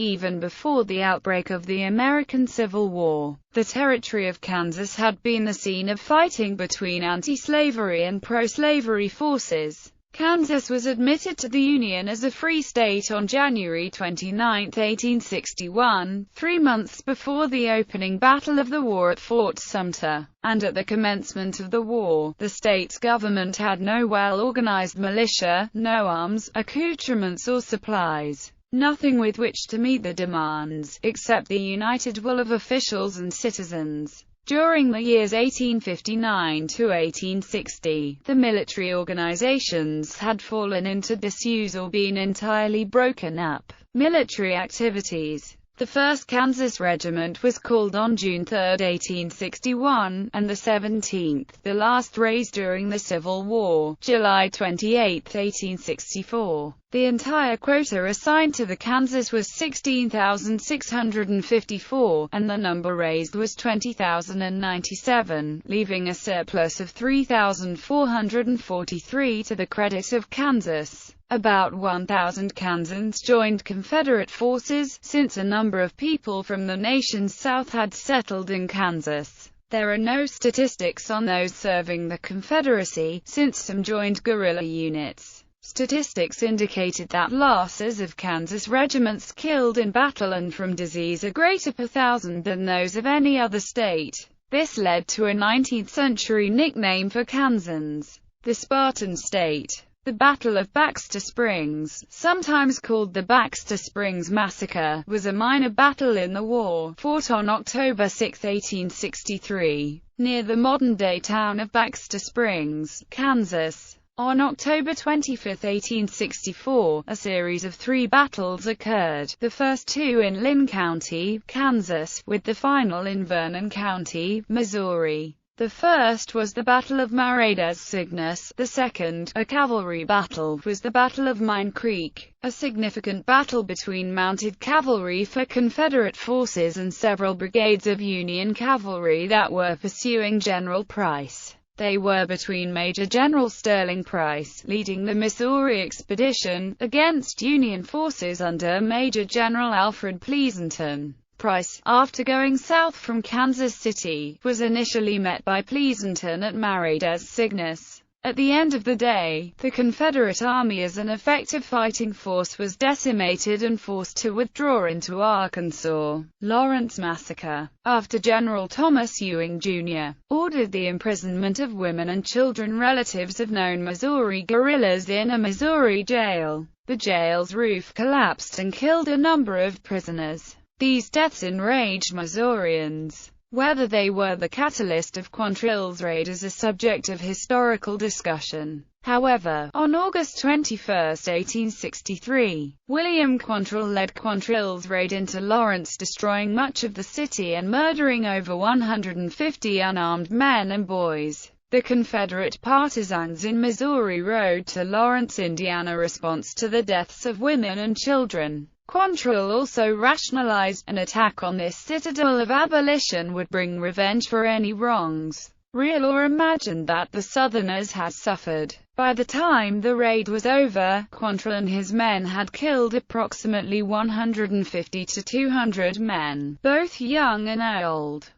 Even before the outbreak of the American Civil War, the territory of Kansas had been the scene of fighting between anti-slavery and pro-slavery forces. Kansas was admitted to the Union as a free state on January 29, 1861, 3 months before the opening battle of the war at Fort Sumter, and at the commencement of the war, the state's government had no well-organized militia, no arms, accoutrements or supplies, nothing with which to meet the demands, except the united will of officials and citizens. During the years 1859 to 1860, the military organizations had fallen into disuse or been entirely broken up. Military activities. The 1st Kansas Regiment was called on June 3, 1861, and the 17th, the last raised during the Civil War, July 28, 1864. The entire quota assigned to the Kansas was 16,654, and the number raised was 20,097, leaving a surplus of 3,443 to the credit of Kansas. About 1,000 Kansans joined Confederate forces, since a number of people from the nation's south had settled in Kansas. There are no statistics on those serving the Confederacy, since some joined guerrilla units. Statistics indicated that losses of Kansas regiments killed in battle and from disease are greater per thousand than those of any other state. This led to a 19th-century nickname for Kansans, the Spartan State. The Battle of Baxter Springs, sometimes called the Baxter Springs Massacre, was a minor battle in the war, fought on October 6, 1863, near the modern-day town of Baxter Springs, Kansas. On October 25, 1864, a series of 3 battles occurred, the first 2 in Lynn County, Kansas, with the final in Vernon County, Missouri. The first was the Battle of Marais des Cygnes, the second, a cavalry battle, was the Battle of Mine Creek, a significant battle between mounted cavalry for Confederate forces and several brigades of Union cavalry that were pursuing General Price. They were between Major General Sterling Price, leading the Missouri expedition, against Union forces under Major General Alfred Pleasonton. Price, after going south from Kansas City, was initially met by Pleasonton at Marais des Cygnes. At the end of the day, the Confederate Army as an effective fighting force was decimated and forced to withdraw into Arkansas. Lawrence Massacre. After General Thomas Ewing, Jr. ordered the imprisonment of women and children relatives of known Missouri guerrillas in a Missouri jail, the jail's roof collapsed and killed a number of prisoners. These deaths enraged Missourians. Whether they were the catalyst of Quantrill's raid is a subject of historical discussion. However, on August 21, 1863, William Quantrill led Quantrill's raid into Lawrence, destroying much of the city and murdering over 150 unarmed men and boys. The Confederate partisans in Missouri rode to Lawrence, Indiana, response to the deaths of women and children. Quantrill also rationalized an attack on this citadel of abolition would bring revenge for any wrongs, real or imagined, that the Southerners had suffered. By the time the raid was over, Quantrill and his men had killed approximately 150 to 200 men, both young and old.